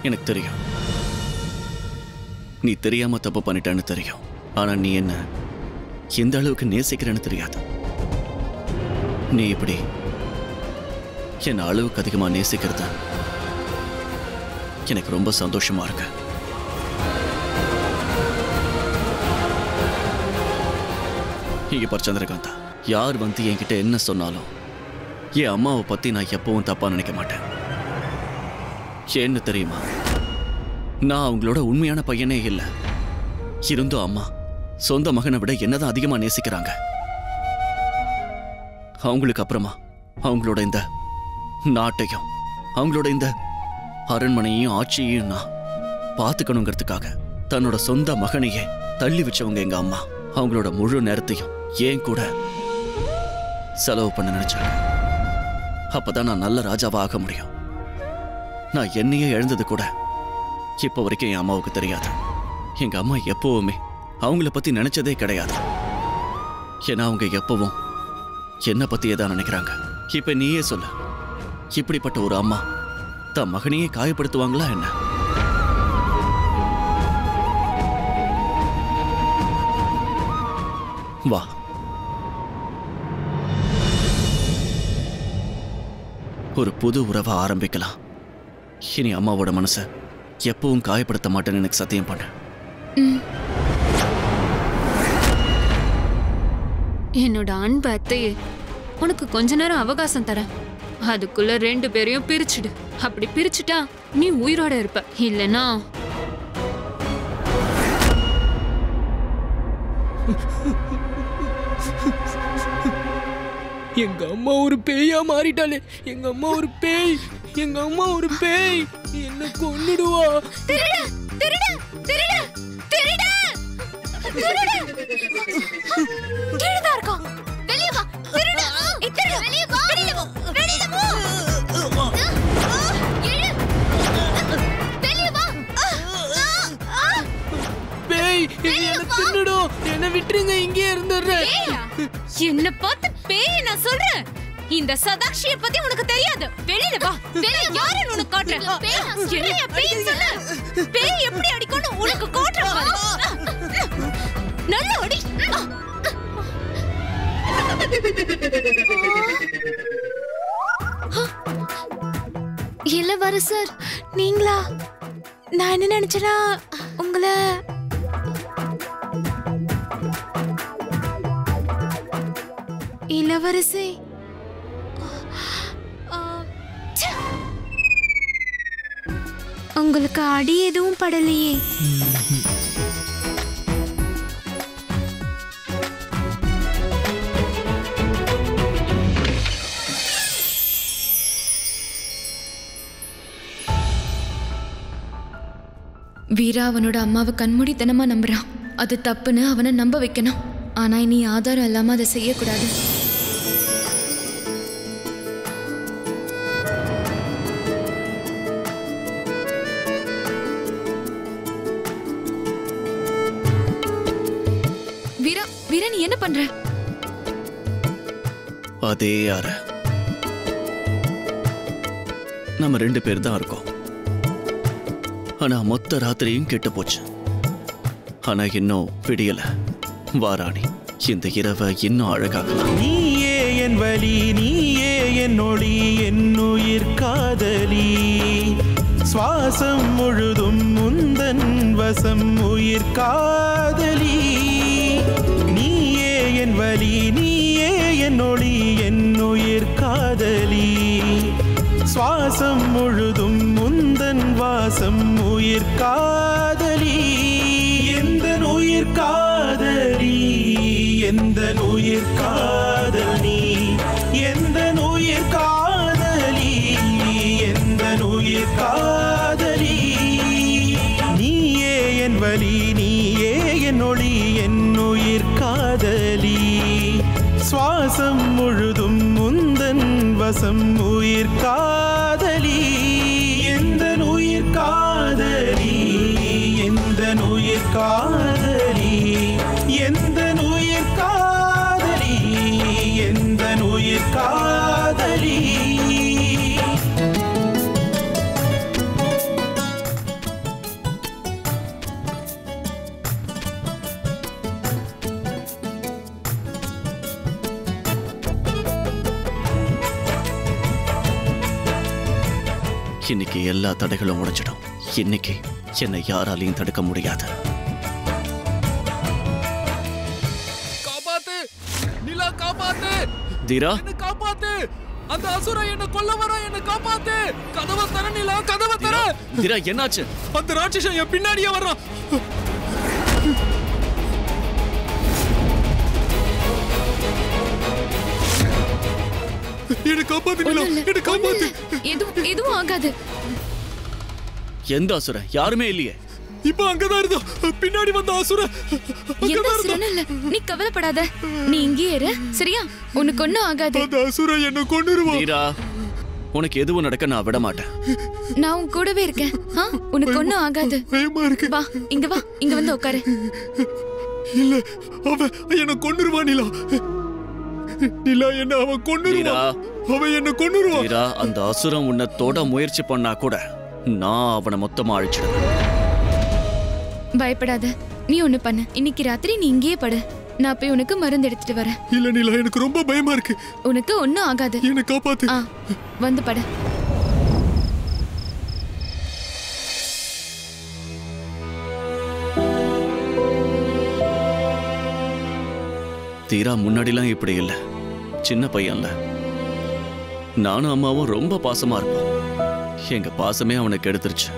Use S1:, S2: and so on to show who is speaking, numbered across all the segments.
S1: எனக்கு தெரியும் நீ தெரியாம தப்பு பண்ணிட்டேன்னு தெரியும். ஆனா நீ என்ன எந்த அளவுக்கு நேசிக்கிறேன்னு தெரியாது. நீ இப்படி என்ன அளவுக்கு அதிகமா நேசிக்கிறது எனக்கு ரொம்ப சந்தோஷமா இருக்கு. இங்க பார் சந்திரகாந்தா, யார் வந்து என்கிட்ட என்ன சொன்னாலும் என் அம்மாவை பத்தி நான் எப்பவும் தப்பா நினைக்க மாட்டேன். ஏன்னு தெரியுமா, நான் அவங்களோட உண்மையான பையனே இல்லை. இருந்தும் அம்மா சொந்த மகனை விட என்னதான் அதிகமா நேசிக்கிறாங்க. அவங்களுக்கு அப்புறமா அவங்களோட இந்த நாட்டையும் அவங்களோட இந்த அரண்மனையும் ஆட்சியையும் நான் பார்த்துக்கணுங்கிறதுக்காக தன்னோட சொந்த மகனையே தள்ளி வச்சவங்க எங்க அம்மா. அவங்களோட முழு நேரத்தையும் ஏன் கூட செலவு பண்ண நினைச்சாங்க. அப்பதான் நான் நல்ல ராஜாவா ஆக முடியும். நான் என்னையே எழுந்தது கூட இப்ப வரைக்கும் என் அம்மாவுக்கு தெரியாது. எங்க அம்மா எப்பவுமே அவங்கள பத்தி நினைச்சதே கிடையாது. ஏன்னா அவங்க எப்பவும் என்ன பத்தியே தான் நினைக்கிறாங்க. இப்ப நீயே சொல்லு, இப்படிப்பட்ட ஒரு அம்மா தன் மகனையே காயப்படுத்துவாங்களா என்ன? வா, ஒரு புது உறவை ஆரம்பிக்கலாம். இனி அம்மாவோட மனசை எப்பவும் காயப்படுத்த மாட்டேன்னு எனக்கு சத்தியம் பண்ண.
S2: என்னோட அன்பு அத்தையே, உனக்கு கொஞ்ச நேரம் அவகாசம் தரேன். அதுக்குள்ள 2 பேரையும் பிரிச்சுடு. அப்படி பிரிச்சுட்டா நீ உயிரோட இருப்ப. இல்லனா
S3: எங்க அம்மா ஒரு பேயா மாறிட்டாளே. எங்க அம்மா ஒரு பேய். எங்க அம்மா ஒரு பேய். என்ன கொன்னுடுவா. பேய் என்ன தின்னுடும். என்ன விட்டுருங்க, இங்கே இருந்துடுறேன்.
S2: என்ன பார்த்து பேய் நான் சொல்றேன். இந்த சதாக்ஷியை பத்தி உனக்கு தெரியாது. வெளியில வா. வெளிய யாருன்னு உனக்கு காட்டுறேன். என்னைய பேய் சொல்லு. பேய் எப்படி அடிக்கும்னு உனக்கு காட்டுறேன் பாரு. நல்ல அடி.
S4: இளவரசர் நீங்களா? நான் என்ன நினைச்சேன்னா உங்களை இளவரசி. உங்களுக்கு அடி எதுவும் படலையே?
S5: வீரா அவனோட அம்மாவை கண்மூடித்தனமா நம்புறான். அது தப்புன்னு அவனை நம்ப வைக்கணும். ஆனா இனி ஆதாரம் இல்லாம அதை செய்யக்கூடாது. வீரா, வீரா நீ என்ன பண்ற?
S1: அதே யார நம்ம 2 பேர் தான் இருக்கோம். ஆனா மொத்த ராத்திரியும் கெட்டு போச்சு. ஆனா இன்னும் விடியல. வாராணி, இந்த இரவை இன்னும் அழகாக்கலாம்.
S6: நீயே என் வலி, நீயே என் ஒளி, என்னுயிர் காதலி. சுவாசம் முழுதும் முந்தன் வசம் உயிர் காதலி. நீயே என் வலி, நீயே என் ஒளி, என்னுயிர் காதலி. சுவாசம் முழுதும் முந்தன் வாசம் உயிர் காதலி. எந்த உயிர் காதலி, எந்த உயிர் காதலி, எந்த உயிர் காதலி, எந்த உயிர் காதலி. நீயே என் வலி, நீயே என் ஒளி, என்னுயிர் காதலி. சுவாசம் முழுதும் முந்தன் வசம் உயிர் காதலி. எந்த உயிர் காதலி, எந்த உயிர் காதலி, எந்த உயிர் காதலி, எந்த உயிர் காதலி.
S1: இன்னைக்கு எல்லா தடைகளும் உடைச்சிடும். இன்னைக்கு என்னை யாராலையும் தடுக்க முடியாது.
S3: காப்பாத்து நிலா, காப்பாத்து
S1: தீரா,
S3: என்ன காப்பாத்து. அந்த அசுரன் என்ன கொல்ல வரா, என்ன காப்பாத்து. கதவை தர நிலா, கதவை தர.
S1: தீரா என்னாச்சு?
S3: அந்த ராட்சசன் என் பின்னாடியே வர்றான். என்ன காப்பாத்து நிலா, என்ன காப்பாத்து.
S5: எதுவும் ஆகாது.
S1: எந்த அசுரன்? யாருமே இல்லையே.
S3: இப்ப அங்கதான் இருந்தா, பின்னாடி வந்த அசுரன்.
S5: எந்த அசுரனும் இல்ல, நீ கவலைப்படாத. நீ இங்கே இரு, சரியா? உனக்கு ஒண்ணும் ஆகாது.
S3: அந்த அசுரன் என்ன கொன்னுருவான்.
S1: தீரா, உனக்கு எதுவும் நடக்க நான் விட மாட்டேன்.
S5: நான் உன் கூடவே இருக்கேன். உனக்கு ஒண்ணும் ஆகாது.
S3: பயமா இருக்கு.
S5: வா, இங்க வந்து உட்காரு.
S3: இல்ல, அவன் என்ன கொன்னுருவான் நிலா. நிலா, என்ன அவன் கொன்னுருவான். அவன் என்ன கொன்னுருவான்.
S1: தீரா, அந்த அசுரன் உன்னை தொட முயற்சி பண்ணா கூட நான் அவனை மொத்தமா அழிச்சிடுவேன்.
S5: பயப்படாத. நீ ஒண்ணு பண்ணு. இன்னைக்கு ராத்திரி நீ இங்கேயே படு. நான் போய் உனக்கு மருந்து எடுத்துட்டு வரேன்.
S3: இல்ல நிலா, எனக்கு ரொம்ப பயமா இருக்கு.
S5: உனக்கு ஒண்ணும் ஆகாது.
S3: என்ன காப்பாத்து.
S5: வந்து படு.
S1: தீரா முன்னாடிலாம் இப்படி இல்ல. சின்ன பையன்ல. நானும் அம்மாவும் ரொம்ப பாசமா இருப்போம். எங்க பாசமே அவனுக்கு எடுத்துருச்சு.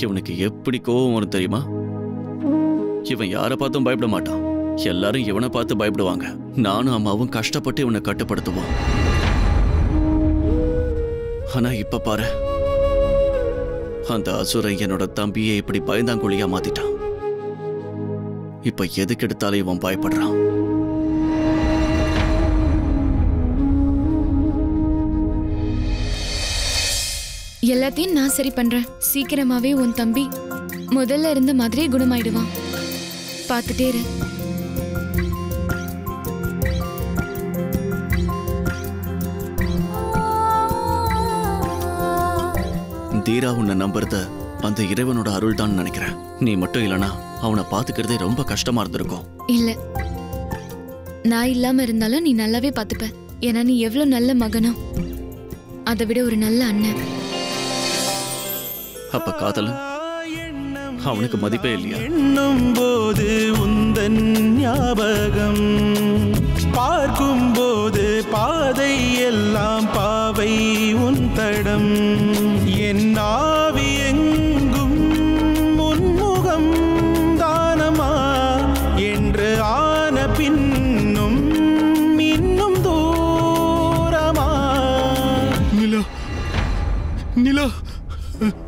S1: இவனுக்கு எப்படி கோவம் வரும் தெரியுமா? இவன் யாரை பார்த்தும் பயப்பட மாட்டான். எல்லாரும் இவனை பார்த்து பயப்படுவாங்க. நானும் அம்மாவும் கஷ்டப்பட்டு இவனை கட்டுப்படுத்துவோம். ஆனா இப்ப பாரு, அந்த அசுரன் என்னோட தம்பியை இப்படி பயந்தாங்குழியா மாத்திட்டான். இப்ப எதுக்கு எடுத்தாலும் இவன் பயப்படுறான்.
S5: எல்லாத்தையும் நான் சரி பண்றேன். சீக்கிரமாவே உன் தம்பி முதல்ல இருந்த மாதிரியே குணமாயிடுவான். பார்த்துட்டே இரு.
S1: தீரா உன்னை நம்புறத அந்த இறைவனோட அருள் தான் நினைக்கிறேன். நீ மட்டும் இல்லனா அவனை பாத்துக்கிறதே ரொம்ப கஷ்டமா இருந்திருக்கும்.
S5: இல்ல, நான் இல்லாம இருந்தாலும் நீ நல்லாவே பாத்துப்ப. ஏன்னா நீ எவ்வளவு நல்ல மகனோ அதை விட ஒரு நல்ல அண்ணன்.
S1: அப்ப காதலன் அவனுக்கு மதிப்பே இல்லையா?
S6: எண்ணும் போது உந்தன் ஞாபகம், பார்க்கும் போது பாதை எல்லாம் பாவை உன் தடம், என் ஆவி எங்கும் உன்முகம் தானமா என்று ஆன பின்னும் இன்னும் தூரமா.
S3: நிலா, நிலா,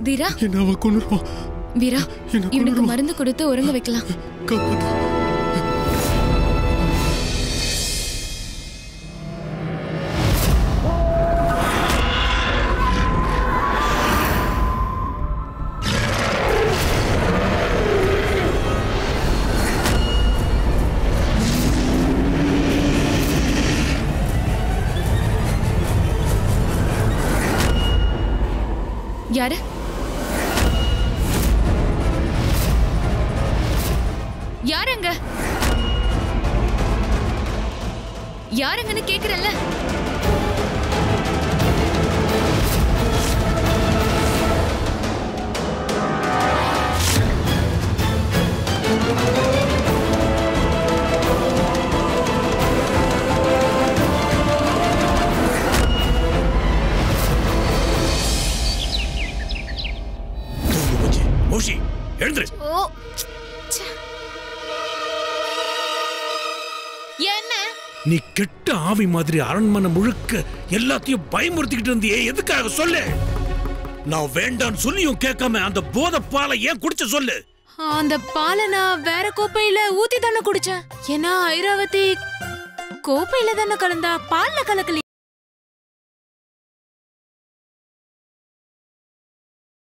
S5: வீரா,
S3: என்ன அவன் கொன்னுருவான்.
S5: வீரா, இவனுக்கு மருந்து கொடுத்து உறங்க வைக்கலாம்.
S3: காப்பாத்து.
S5: யாரு? யாருங்க? யாருங்கன்னு கேக்குறல்ல?
S7: மோஷி, எழுந்துரு.
S2: என்ன?
S7: நீ கெட்ட ஆவி மாதிரி அரண்மனை முழுக்க எல்லாத்தையும் பயமுறுத்திக்கிட்டு இருந்தியே, எதுக்காக சொல்லு? நான் வேண்டான்னு சொல்லியும் கேட்காம அந்த போதை பாலை ஏன் குடிச்ச சொல்லு?
S4: அந்த பாலை நான் வேற கோப்பையில ஊத்தி தானே குடிச்சேன். ஏன்னா ஐராவதி கோப்பையில தானே கலந்தா, பால்ல கலக்கல.